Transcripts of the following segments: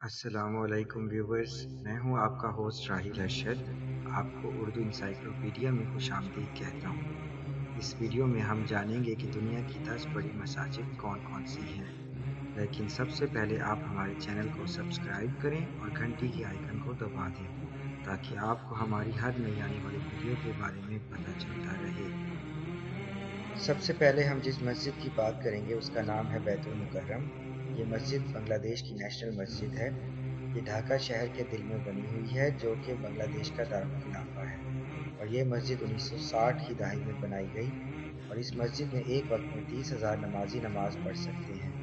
अस्सलामुअलैकुम व्यूवर्स, मैं हूं आपका होस्ट राहिल अरशद। आपको उर्दू इंसाइक्लोपीडिया में खुशामदीद कहता हूं। इस वीडियो में हम जानेंगे कि दुनिया की 10 बड़ी मसाजिद कौन कौन सी हैं। लेकिन सबसे पहले आप हमारे चैनल को सब्सक्राइब करें और घंटी के आइकन को दबा दें ताकि आपको हमारी हर नई आने वाली वीडियो के बारे में पता चलता रहे। सबसे पहले हम जिस मस्जिद की बात करेंगे उसका नाम है बैतुल मुकर्रम। ये मस्जिद बांग्लादेश की नेशनल मस्जिद है। ये ढाका शहर के दिल में बनी हुई है जो कि बांग्लादेश का दारुल खिलाफा है, और ये मस्जिद 1960 की दहाई में बनाई गई, और इस मस्जिद में एक वक्त में 30,000 नमाजी नमाज पढ़ सकते हैं।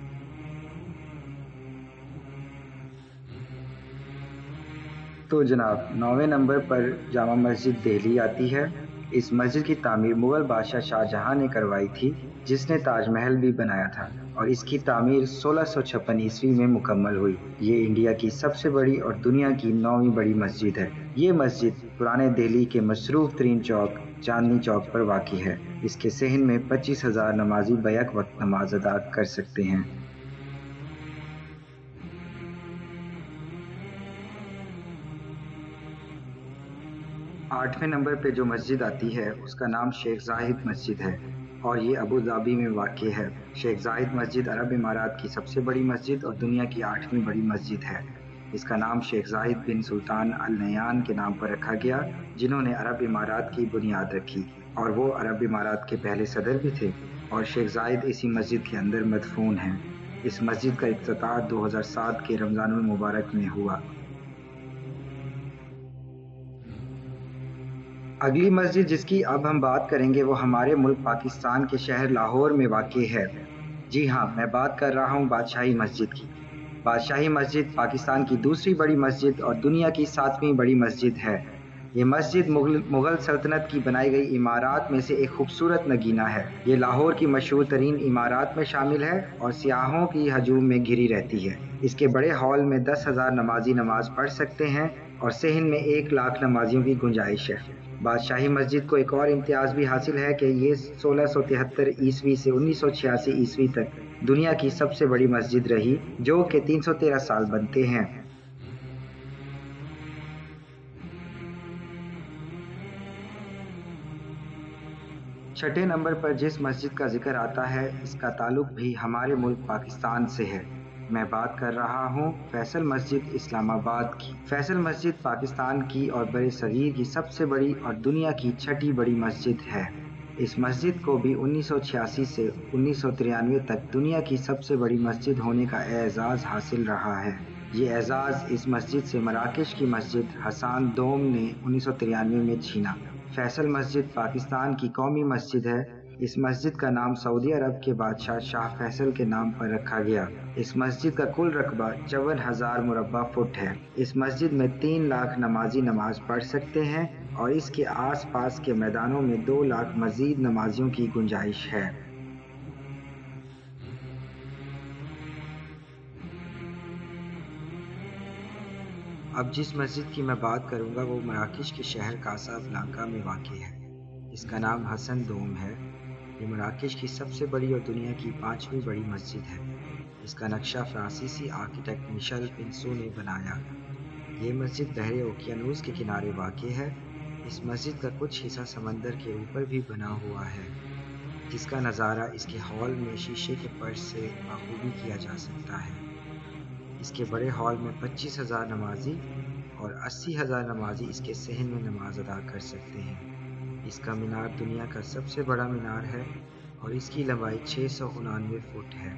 तो जनाब, 9वें नंबर पर जामा मस्जिद दिल्ली आती है। इस मस्जिद की तामीर मुगल बादशाह शाहजहां ने करवाई थी, जिसने ताजमहल भी बनाया था, और इसकी तामीर 1656 ईस्वी में मुकम्मल हुई। ये इंडिया की सबसे बड़ी और दुनिया की 9वीं बड़ी मस्जिद है। ये मस्जिद पुराने दिल्ली के मसरूफ तरीन चौक चांदनी चौक पर वाक़ी है। इसके सहन में 25,000 नमाजी बैक वक्त नमाज अदा कर सकते हैं। 8वें नंबर पे जो मस्जिद आती है उसका नाम शेख जाहिद मस्जिद है, और ये अबू धाबी में वाक़ है। शेख जाहिद मस्जिद अरब इमारात की सबसे बड़ी मस्जिद और दुनिया की 8वीं बड़ी मस्जिद है। इसका नाम शेख जाहिद बिन सुल्तान अल नयान के नाम पर रखा गया, जिन्होंने अरब इमारात की बुनियाद रखी, और वो अरब इमारात के पहले सदर भी थे। और शेख जाहिद इसी मस्जिद के अंदर मदफून हैं। इस मस्जिद का इफ्तिताह 2007 के रमज़ानुल मुबारक में हुआ। अगली मस्जिद जिसकी अब हम बात करेंगे वो हमारे मुल्क पाकिस्तान के शहर लाहौर में वाक़ई है। जी हाँ, मैं बात कर रहा हूँ बादशाही मस्जिद की। बादशाही मस्जिद पाकिस्तान की दूसरी बड़ी मस्जिद और दुनिया की 7वीं बड़ी मस्जिद है। ये मस्जिद मुग़ल सल्तनत की बनाई गई इमारत में से एक खूबसूरत नगीना है। ये लाहौर की मशहूर तरीन इमारत में शामिल है और सियाहों की हजूम में घिरी रहती है। इसके बड़े हॉल में 10,000 नमाजी नमाज पढ़ सकते हैं, और सहन में 1 लाख नमाजियों की गुंजाइश है। बादशाही मस्जिद को एक और इम्तियाज़ भी हासिल है कि ये 1673 ईस्वी से 1986 ईस्वी तक दुनिया की सबसे बड़ी मस्जिद रही, जो कि 313 साल बनते हैं। छठे नंबर पर जिस मस्जिद का जिक्र आता है इसका ताल्लुक भी हमारे मुल्क पाकिस्तान से है। मैं बात कर रहा हूँ फैसल मस्जिद इस्लामाबाद की। फैसल मस्जिद पाकिस्तान की और बड़े सगीर की सबसे बड़ी और दुनिया की छठी बड़ी मस्जिद है। इस मस्जिद को भी 1986 से 1993 तक दुनिया की सबसे बड़ी मस्जिद होने का एजाज़ हासिल रहा है। ये एजाज़ इस मस्जिद से मराकश की मस्जिद हसन दोम ने 1993 में छीना। फैसल मस्जिद पाकिस्तान की कौमी मस्जिद है। इस मस्जिद का नाम सऊदी अरब के बादशाह शाह फैसल के नाम पर रखा गया। इस मस्जिद का कुल रकबा 54,000 मुरब्बा फुट है। इस मस्जिद में 3 लाख नमाजी नमाज पढ़ सकते हैं, और इसके आस पास के मैदानों में 2 लाख मजीद नमाजियों की गुंजाइश है। अब जिस मस्जिद की मैं बात करूंगा वो मराकश के शहर कासाब्लांका में वाक़ई है। इसका नाम हसन दोम है। ये मराकश की सबसे बड़ी और दुनिया की 5वीं बड़ी मस्जिद है। इसका नक्शा फ्रांसीसी आर्किटेक्ट मिशेल पिंसो ने बनाया। ये मस्जिद बहरे ओकियानूस के किनारे वाक़ई है। इस मस्जिद का कुछ हिस्सा समंदर के ऊपर भी बना हुआ है, जिसका नज़ारा इसके हॉल में शीशे के फर्श से बखूबी किया जा सकता है। इसके बड़े हॉल में 25,000 नमाजी और 80,000 नमाजी इसके सहन में नमाज अदा कर सकते हैं। इसका मीनार दुनिया का सबसे बड़ा मीनार है, और इसकी लंबाई 699 फुट है।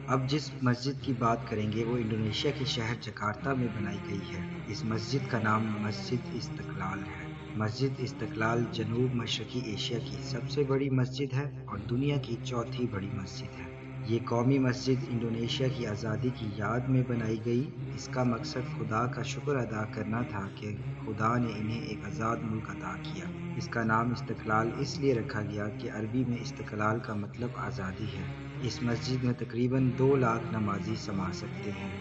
अब जिस मस्जिद की बात करेंगे वो इंडोनेशिया के शहर जकार्ता में बनाई गई है। इस मस्जिद का नाम मस्जिद इस्तकलाल है। मस्जिद इस्तकलाल जनूब मशरकी एशिया की सबसे बड़ी मस्जिद है और दुनिया की चौथी बड़ी मस्जिद है। ये कौमी मस्जिद इंडोनेशिया की आज़ादी की याद में बनाई गई। इसका मकसद खुदा का शुक्र अदा करना था कि खुदा ने इन्हें एक आज़ाद मुल्क अता किया। इसका नाम इस्तकलाल इसलिए रखा गया कि अरबी में इस्तकलाल का मतलब आज़ादी है। इस मस्जिद में तकरीबन 2 लाख नमाजी समा सकते हैं।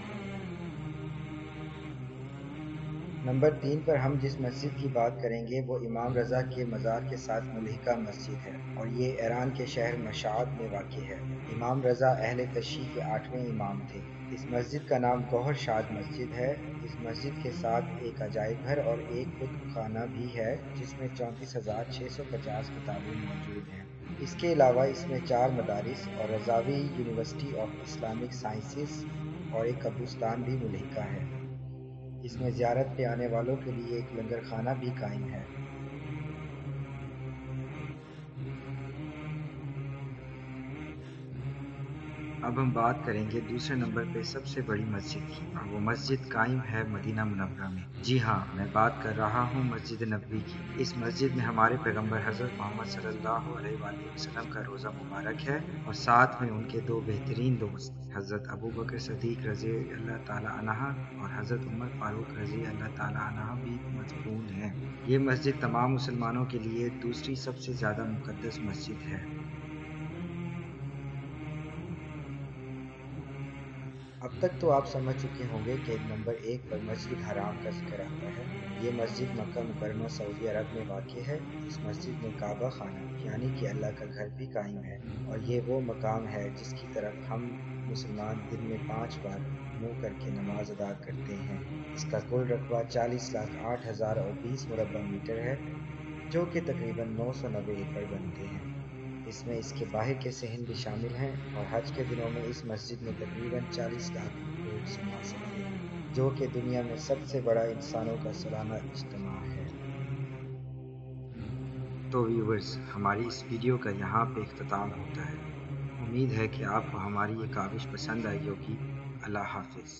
نمبر 3 پر ہم جس مسجد کی بات کریں گے وہ امام رضا کے مزار کے ساتھ ملحقہ مسجد ہے اور یہ ایران کے شہر مشہد میں واقع ہے۔ امام رضا اہل تشیع کے 8ویں امام تھے۔ اس مسجد کا نام گوہر شاد مسجد ہے۔ اس مسجد کے ساتھ ایک عجائب گھر اور ایک کتب خانہ بھی ہے جس میں 34,650 کتابیں موجود ہیں۔ اس کے علاوہ اس میں 4 مدارس اور رضاوی یونیورسٹی آف اسلامک سائنسز اور ایک قبرستان بھی ملحقہ ہے۔ اس میں زیارت پہ آنے والوں کے لیے ایک لنگر خانہ بھی قائم ہے۔ اب ہم بات کریں گے دوسرے نمبر پہ سب سے بڑی مسجد کی اور وہ مسجد قائم ہے مدینہ منورہ میں۔ جی ہاں، میں بات کر رہا ہوں مسجد نبوی کی۔ اس مسجد میں ہمارے پیغمبر حضرت محمد صلی اللہ علیہ وآلہ وسلم کا روضہ مبارک ہے اور ساتھ میں ان کے 2 بہترین دوست حضرت ابوبکر صدیق رضی اللہ تعالیٰ عنہ اور حضرت عمر فاروق رضی اللہ تعالیٰ عنہ بھی مدفون ہیں۔ یہ مسجد تمام مسلمانوں کے لیے دوسری سب سے زیادہ مقدس مسجد ہے۔ اب تک تو آپ سمجھ چکے ہوں گے کہ نمبر 1 پر مسجد حرام کا ذکر آتا ہے۔ یہ مسجد مکہ مکرمہ سعودی عرب میں واقع ہے۔ اس مسجد میں کعبہ خانہ یعنی کہ اللہ کا گھر بھی قائم ہے اور یہ وہ مقام ہے جس کی طرف ہم مسلمان دن میں 5 بار منہ کر کے نماز ادا کرتے ہیں۔ اس کا کل رقبہ 40,08,020 مربع میٹر ہے جو کہ تقریباً 990 ایکڑ بنتے ہیں۔ اس میں اس کے باہر کے صحن بھی شامل ہیں اور حج کے دنوں میں اس مسجد میں تقریباً 40 لاکھ لوگ سما سکتے ہیں جو کہ دنیا میں سب سے بڑا انسانوں کا سالانہ اجتماع ہے۔ تو ویورز، ہماری اس ویڈیو کا یہاں پہ اختتام ہوتا ہے۔ امید ہے کہ آپ کو ہماری یہ کاوش پسند آئی ہوگی۔ اللہ حافظ۔